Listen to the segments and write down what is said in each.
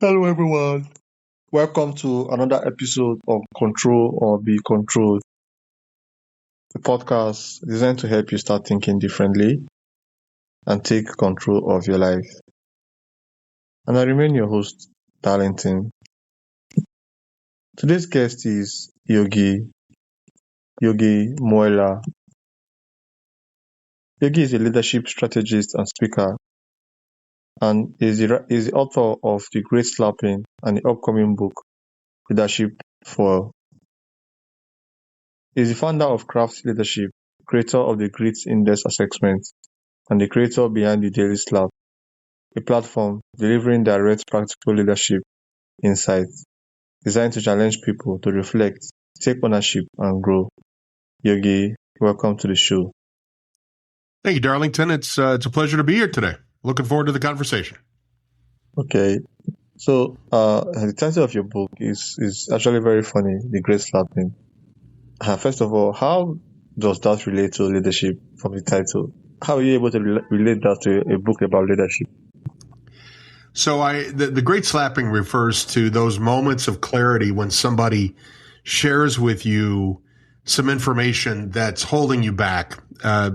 Hello, everyone. Welcome to another episode of Control or Be Controlled, a podcast designed to help you start thinking differently and take control of your life. And I remain your host, Darlington. Today's guest is Yogi Moela. Yogi is a leadership strategist and speaker, and is the author of The Great Slapping and the upcoming book, Leadership for. He is the founder of Craft Leadership, creator of the Grit Index Assessment, and the creator behind the Daily Slap, a platform delivering direct practical leadership insights designed to challenge people to reflect, take ownership, and grow. Yogi, welcome to the show. Thank you, Darlington. It's a pleasure to be here today. Looking forward to the conversation. Okay, so the title of your book is actually very funny, The Great Slapping. First of all, how does that relate to leadership from the title? How are you able to relate that to a book about leadership? So the Great Slapping refers to those moments of clarity when somebody shares with you some information that's holding you back, a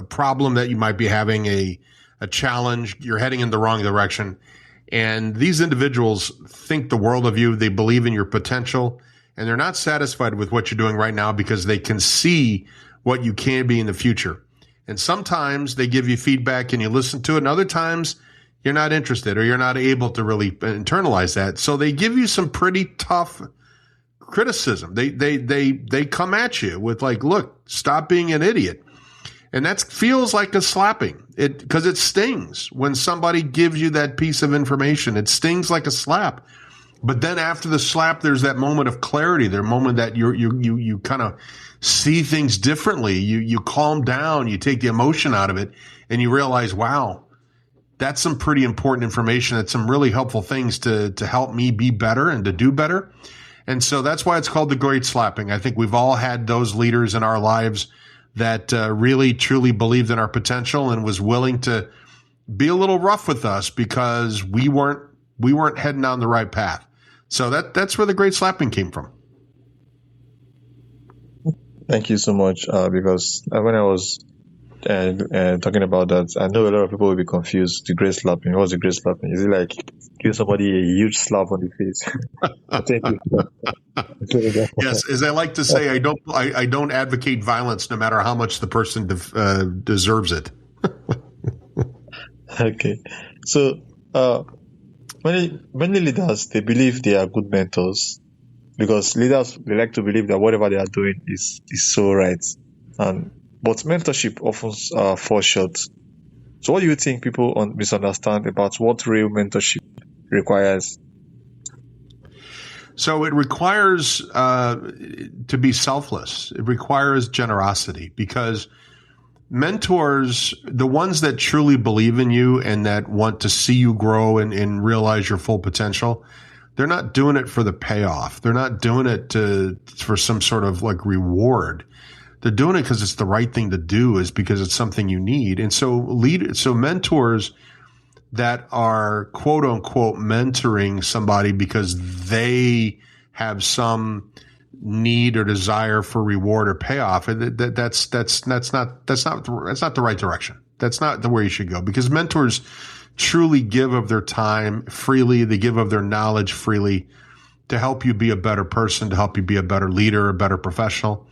problem that you might be having, a challenge, you're heading in the wrong direction. And these individuals think the world of you. They believe in your potential, and they're not satisfied with what you're doing right now because they can see what you can be in the future. And sometimes they give you feedback and you listen to it, and other times you're not interested or you're not able to really internalize that. So they give you some pretty tough criticism. They come at you with like, look, stop being an idiot. And that feels like a slapping, because it stings when somebody gives you that piece of information. It stings like a slap. But then after the slap, there's that moment of clarity, the moment that you kind of see things differently. You calm down, you take the emotion out of it, and you realize, wow, that's some pretty important information. That's some really helpful things to help me be better and to do better. And so that's why it's called the Great Slapping. I think we've all had those leaders in our lives that really, truly believed in our potential and was willing to be a little rough with us because we weren't heading down the right path. So that's where the Great Slapping came from. Thank you so much. Because when I was talking about that, I know a lot of people will be confused. The Great Slapping. What's the Great Slapping? Is it like give somebody a huge slap on the face? Thank you. Yes, as I like to say, I don't advocate violence, no matter how much the person deserves it. Okay, so many leaders, they believe they are good mentors because leaders, they like to believe that whatever they are doing is so right, but mentorship often falls short. So what do you think people misunderstand about what real mentorship requires? So it requires to be selfless. It requires generosity, because mentors, the ones that truly believe in you and that want to see you grow and realize your full potential, they're not doing it for the payoff. They're not doing it for some sort of like reward. They're doing it because it's the right thing to do, is because it's something you need. And so mentors that are quote unquote mentoring somebody because they have some need or desire for reward or payoff, that's not the right direction. That's not the way you should go, because mentors truly give of their time freely. They give of their knowledge freely to help you be a better person, to help you be a better leader, a better professional.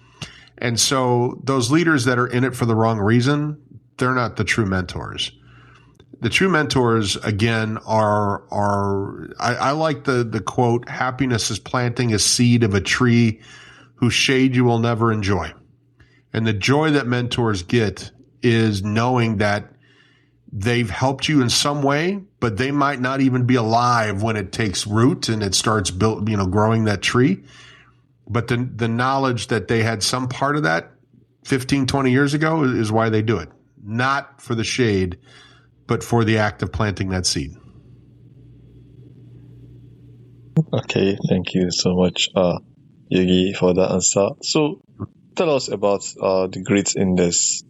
And so those leaders that are in it for the wrong reason, they're not the true mentors. The true mentors, again, I like the quote, happiness is planting a seed of a tree whose shade you will never enjoy. And the joy that mentors get is knowing that they've helped you in some way, but they might not even be alive when it takes root and it starts growing that tree. But the knowledge that they had some part of that 15, 20 years ago is why they do it. Not for the shade, but for the act of planting that seed. Okay, thank you so much, Yogi, for that answer. So tell us about the Grit Index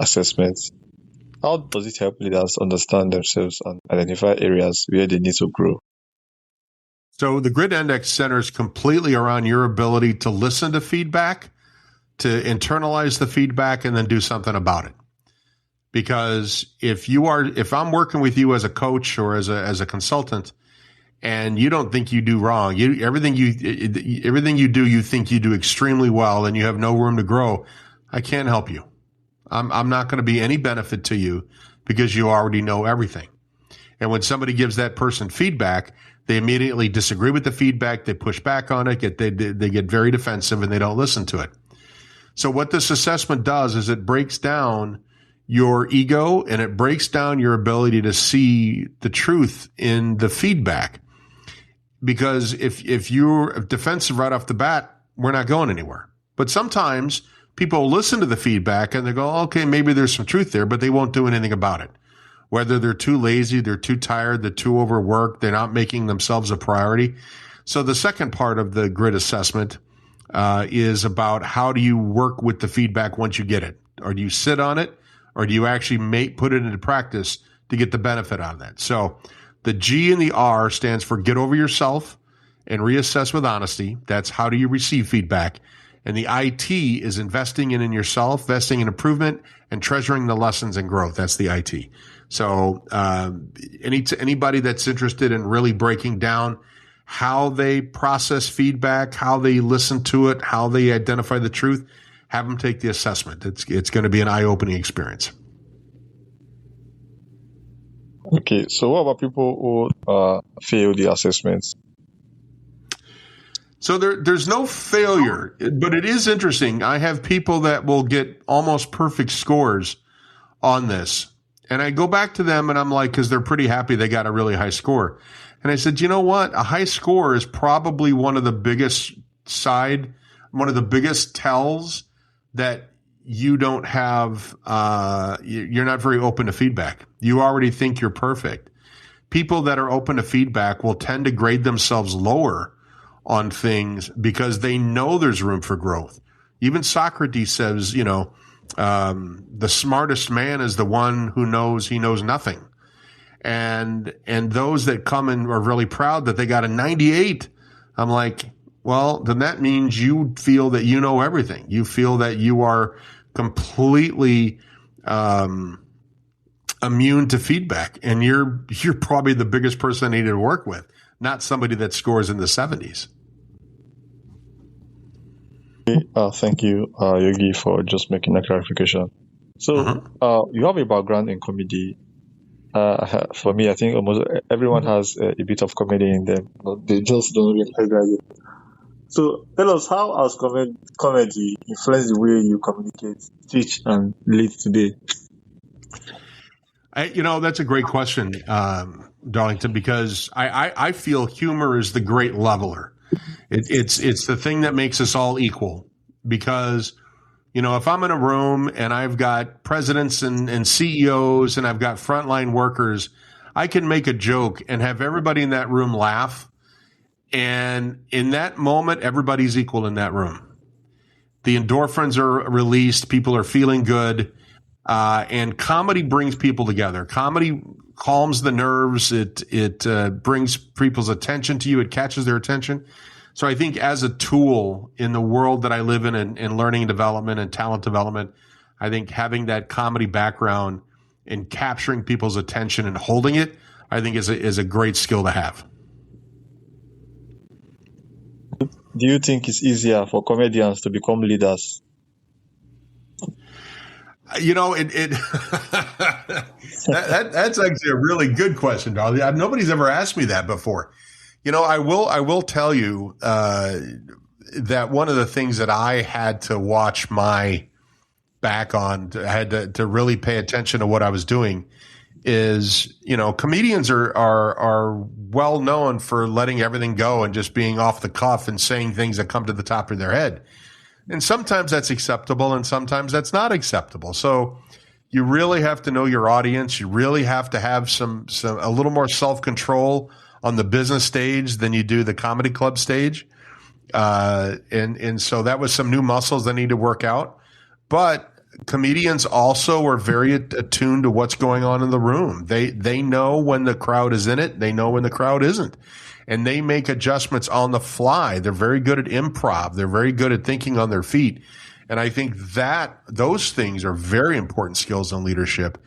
Assessment. How does it help leaders understand themselves and identify areas where they need to grow? So the grid index centers completely around your ability to listen to feedback, to internalize the feedback, and then do something about it. Because if I'm working with you as a coach or as a consultant, and you don't think you do wrong, everything you do, you think you do extremely well, and you have no room to grow, I can't help you. I'm not going to be any benefit to you because you already know everything. And when somebody gives that person feedback, they immediately disagree with the feedback. They push back on it. They get very defensive and they don't listen to it. So what this assessment does is it breaks down your ego and it breaks down your ability to see the truth in the feedback. Because if you're defensive right off the bat, we're not going anywhere. But sometimes people listen to the feedback and they go, okay, maybe there's some truth there, but they won't do anything about it. Whether they're too lazy, they're too tired, they're too overworked, they're not making themselves a priority. So the second part of the grid assessment is about how do you work with the feedback once you get it? Or do you sit on it? Or do you actually put it into practice to get the benefit out of that? So the G and the R stands for get over yourself and reassess with honesty. That's how do you receive feedback. And the IT is investing in yourself, investing in improvement, and treasuring the lessons and growth. That's the IT. So anybody that's interested in really breaking down how they process feedback, how they listen to it, how they identify the truth, have them take the assessment. It's going to be an eye-opening experience. Okay, so what about people who fail the assessments? So there's no failure, but it is interesting. I have people that will get almost perfect scores on this. And I go back to them and I'm like, because they're pretty happy they got a really high score. And I said, you know what? A high score is probably one of the biggest tells that you don't have, you're not very open to feedback. You already think you're perfect. People that are open to feedback will tend to grade themselves lower on things because they know there's room for growth. Even Socrates says, the smartest man is the one who knows he knows nothing. And those that come and are really proud that they got a 98, I'm like, well, then that means you feel that you know everything. You feel that you are completely immune to feedback, and you're probably the biggest person I needed to work with, not somebody that scores in the 70s. Thank you, Yogi, for just making a clarification. So, you have a background in comedy. For me, I think almost everyone has a bit of comedy in them, but they just don't recognize it. So, tell us, how has comedy influenced the way you communicate, teach, and lead today? That's a great question, Darlington, because I feel humor is the great leveler. It's the thing that makes us all equal. Because, if I'm in a room and I've got presidents and CEOs and I've got frontline workers, I can make a joke and have everybody in that room laugh. And in that moment, everybody's equal in that room. The endorphins are released. People are feeling good. And comedy brings people together. Comedy calms the nerves. It brings people's attention to you. It catches their attention. So I think as a tool in the world that I live in learning and development and talent development, I think having that comedy background and capturing people's attention and holding it, I think is a great skill to have. Do you think it's easier for comedians to become leaders? That's actually a really good question, darling. Nobody's ever asked me that before. I will tell you that one of the things that I had to watch my back on, I had to really pay attention to what I was doing, is comedians are well known for letting everything go and just being off the cuff and saying things that come to the top of their head. And sometimes that's acceptable and sometimes that's not acceptable. So you really have to know your audience. You really have to have a little more self-control on the business stage than you do the comedy club stage. And so that was some new muscles that need to work out. But comedians also are very attuned to what's going on in the room. They know when the crowd is in it. They know when the crowd isn't. And they make adjustments on the fly. They're very good at improv. They're very good at thinking on their feet. And I think that those things are very important skills in leadership,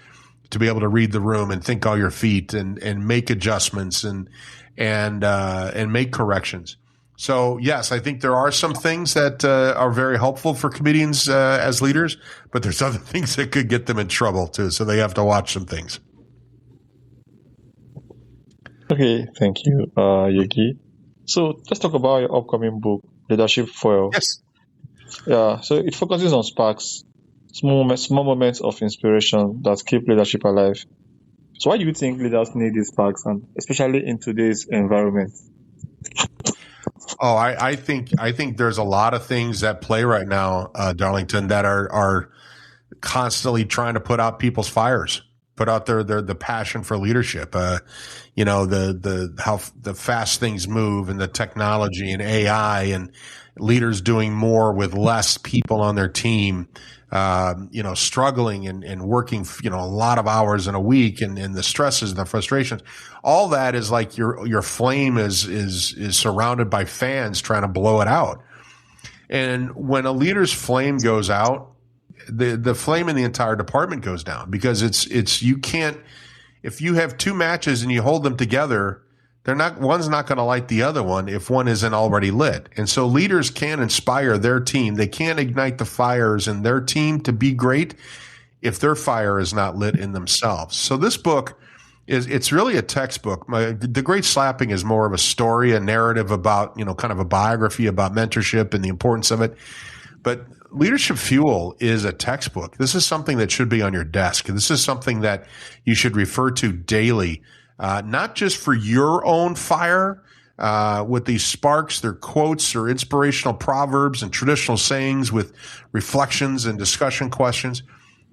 to be able to read the room and think on your feet and make adjustments and make corrections. So yes, I think there are some things that are very helpful for comedians as leaders, but there's other things that could get them in trouble too. So they have to watch some things. Okay, thank you, Yogi. So let's talk about your upcoming book, Leadership Foil. Yes. Yeah, so it focuses on sparks, small moments of inspiration that keep leadership alive. So why do you think leaders need these sparks, and especially in today's environment? Oh, I think there's a lot of things at play right now, Darlington, that are constantly trying to put out people's fires, put out the passion for leadership. How the fast things move, and the technology and AI, and leaders doing more with less people on their team. Struggling and working, a lot of hours in a week, and the stresses and the frustrations. All that is like your flame is surrounded by fans trying to blow it out. And when a leader's flame goes out, the flame in the entire department goes down, because you can't, if you have two matches and you hold them together, one's not going to light the other one if one isn't already lit. And so leaders can inspire their team. They can't ignite the fires in their team to be great if their fire is not lit in themselves. So this book it's really a textbook. The Great Slapping is more of a story, a narrative about, kind of a biography about mentorship and the importance of it. But Leadership Fuel is a textbook. This is something that should be on your desk. This is something that you should refer to daily. Not just for your own fire, with these sparks, their quotes or inspirational proverbs and traditional sayings with reflections and discussion questions,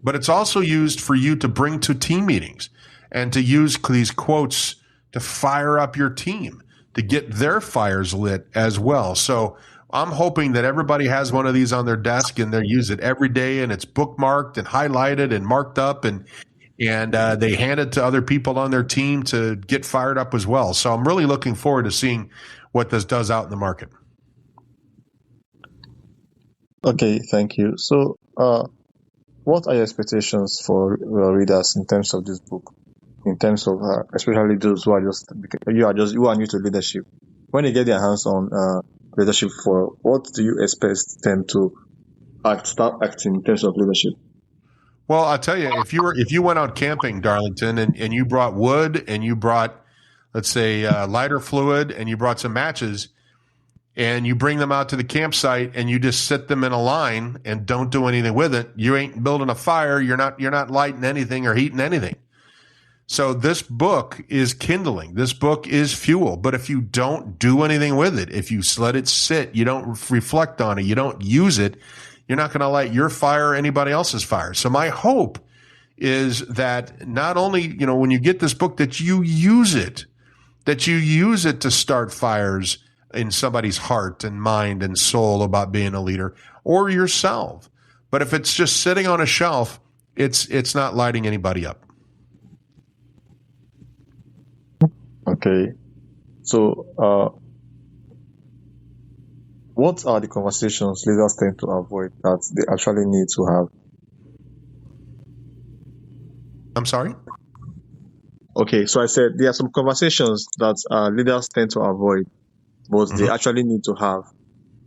but it's also used for you to bring to team meetings and to use these quotes to fire up your team, to get their fires lit as well. So I'm hoping that everybody has one of these on their desk and they use it every day, and it's bookmarked and highlighted and marked up, and they hand it to other people on their team to get fired up as well. So I'm really looking forward to seeing what this does out in the market. Okay, thank you. So, what are your expectations for readers in terms of this book? In terms of, especially those who are who are new to leadership, when they get their hands on leadership, for what do you expect them to start acting in terms of leadership? Well, I'll tell you, if you went out camping, Darlington, and you brought wood, and you brought, let's say, lighter fluid, and you brought some matches, and you bring them out to the campsite and you just sit them in a line and don't do anything with it, you ain't building a fire. You're not lighting anything or heating anything. So this book is kindling. This book is fuel. But if you don't do anything with it, if you let it sit, you don't reflect on it, you don't use it, you're not going to light your fire or anybody else's fire. So my hope is that not only, when you get this book, that you use it to start fires in somebody's heart and mind and soul about being a leader, or yourself. But if it's just sitting on a shelf, it's not lighting anybody up. Okay. So, what are the conversations leaders tend to avoid that they actually need to have? I'm sorry? Okay, so I said there are some conversations that leaders tend to avoid, but they actually need to have.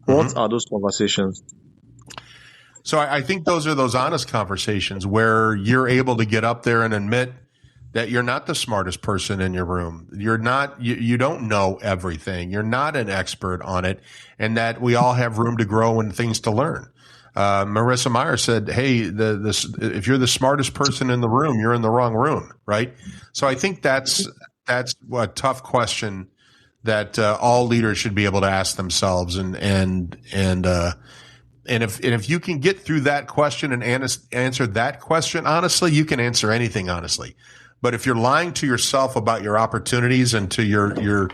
What are those conversations? So I think those are those honest conversations where you're able to get up there and admit that you're not the smartest person in your room. You're not, you don't know everything. You're not an expert on it, and that we all have room to grow and things to learn. Marissa Meyer said, hey, if you're the smartest person in the room, you're in the wrong room, right? So I think that's a tough question that all leaders should be able to ask themselves, and if you can get through that question and answer that question honestly, you can answer anything honestly. But if you're lying to yourself about your opportunities and to your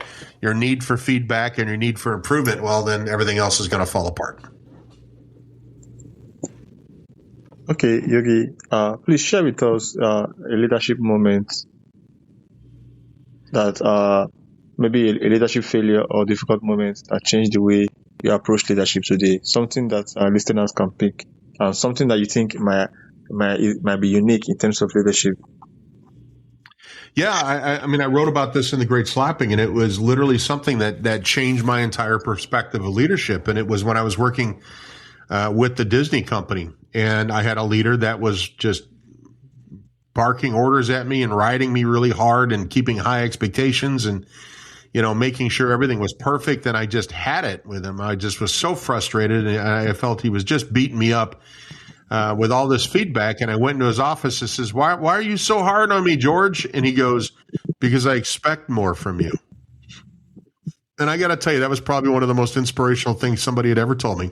need for feedback and your need for improvement, well, then everything else is going to fall apart. Okay, Yogi, please share with us a leadership moment that maybe a leadership failure or difficult moment that changed the way you approach leadership today. Something that listeners can pick, and something that you think might be unique in terms of leadership. Yeah, I mean, I wrote about this in The Great Slapping, and it was literally something that changed my entire perspective of leadership. And it was when I was working with the Disney company, and I had a leader that was just barking orders at me and riding me really hard and keeping high expectations and, making sure everything was perfect. And I just had it with him. I just was so frustrated, and I felt he was just beating me up with all this feedback. And I went into his office and says, why are you so hard on me, George? And he goes, because I expect more from you. And I got to tell you, that was probably one of the most inspirational things somebody had ever told me,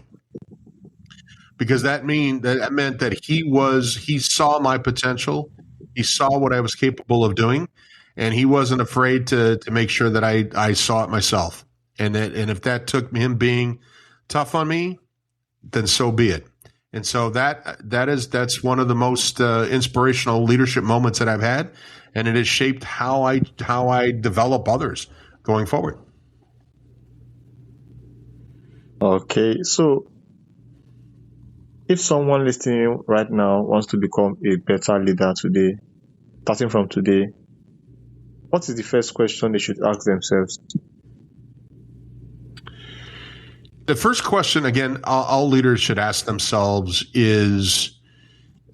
because that meant that he saw my potential. He saw what I was capable of doing, and he wasn't afraid to make sure that I saw it myself. And if that took him being tough on me, then so be it. And so that's one of the most inspirational leadership moments that I've had, and it has shaped how I develop others going forward. Okay, so if someone listening right now wants to become a better leader today, starting from today, what is the first question they should ask themselves? The first question, again, all leaders should ask themselves is,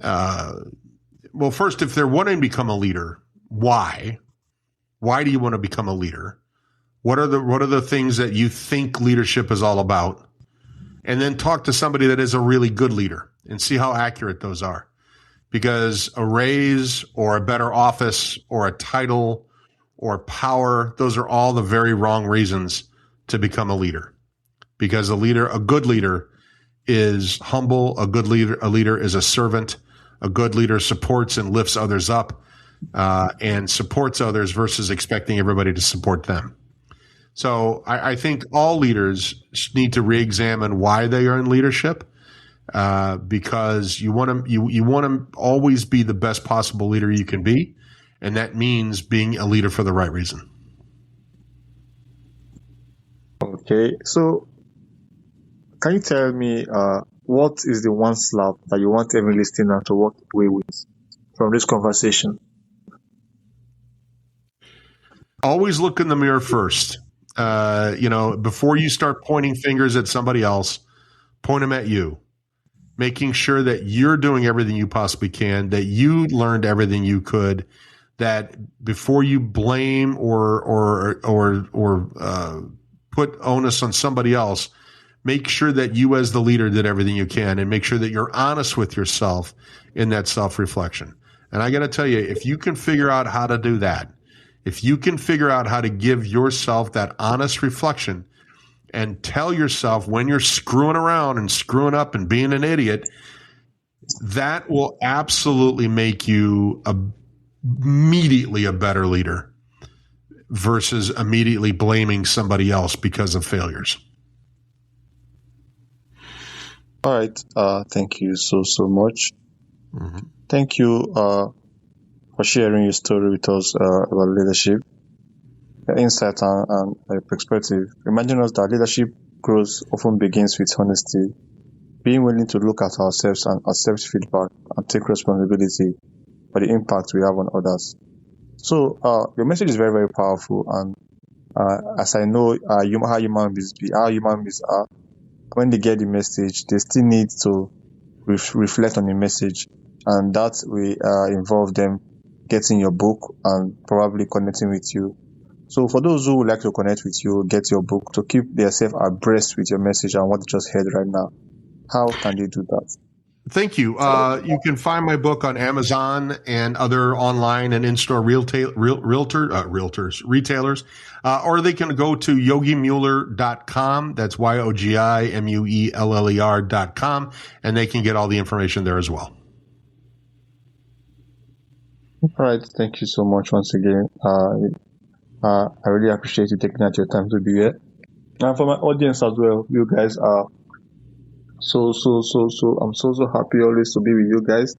well, first, if they're wanting to become a leader, why? Why do you want to become a leader? What are the things that you think leadership is all about? And then talk to somebody that is a really good leader and see how accurate those are. Because a raise or a better office or a title or power, those are all the very wrong reasons to become a leader. Because a good leader is humble. A leader is a servant. A good leader supports and lifts others up, and supports others versus expecting everybody to support them. So I think all leaders need to re-examine why they are in leadership, because you want to always be the best possible leader you can be, and that means being a leader for the right reason. Okay, so can you tell me what is the one slap that you want every listener to walk away with from this conversation? Always look in the mirror first. Before you start pointing fingers at somebody else, point them at you, making sure that you're doing everything you possibly can, that you learned everything you could, that before you blame or put onus on somebody else, make sure that you as the leader did everything you can, and make sure that you're honest with yourself in that self-reflection. And I got to tell you, if you can figure out how to do that, if you can figure out how to give yourself that honest reflection and tell yourself when you're screwing around and screwing up and being an idiot, that will absolutely make you immediately a better leader versus immediately blaming somebody else because of failures. All right. Thank you so much. Mm-hmm. Thank you for sharing your story with us about leadership, your insight and perspective, reminding us that leadership growth often begins with honesty, being willing to look at ourselves and accept feedback and take responsibility for the impact we have on others. So your message is very, very powerful, and as I know how human beings are, when they get the message, they still need to reflect on the message, and that will involve them getting your book and probably connecting with you. So for those who would like to connect with you, get your book to keep themselves abreast with your message and what you just heard right now, how can they do that? Thank you. You can find my book on Amazon and other online and in-store retailers, or they can go to yogimueller.com. That's YOGIMUELLER.com, and they can get all the information there as well. All right. Thank you so much once again. I really appreciate you taking out your time to be here. And for my audience as well, you guys are I'm so happy always to be with you guys.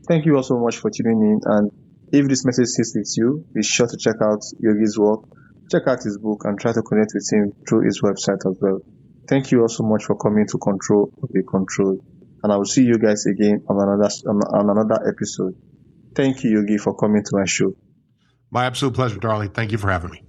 Thank you all so much for tuning in. And if this message sits with you, be sure to check out Yogi's work, check out his book, and try to connect with him through his website as well. Thank you all so much for coming to Control or Be Controlled. And I will see you guys again on another episode. Thank you, Yogi, for coming to my show. My absolute pleasure, Darling. Thank you for having me.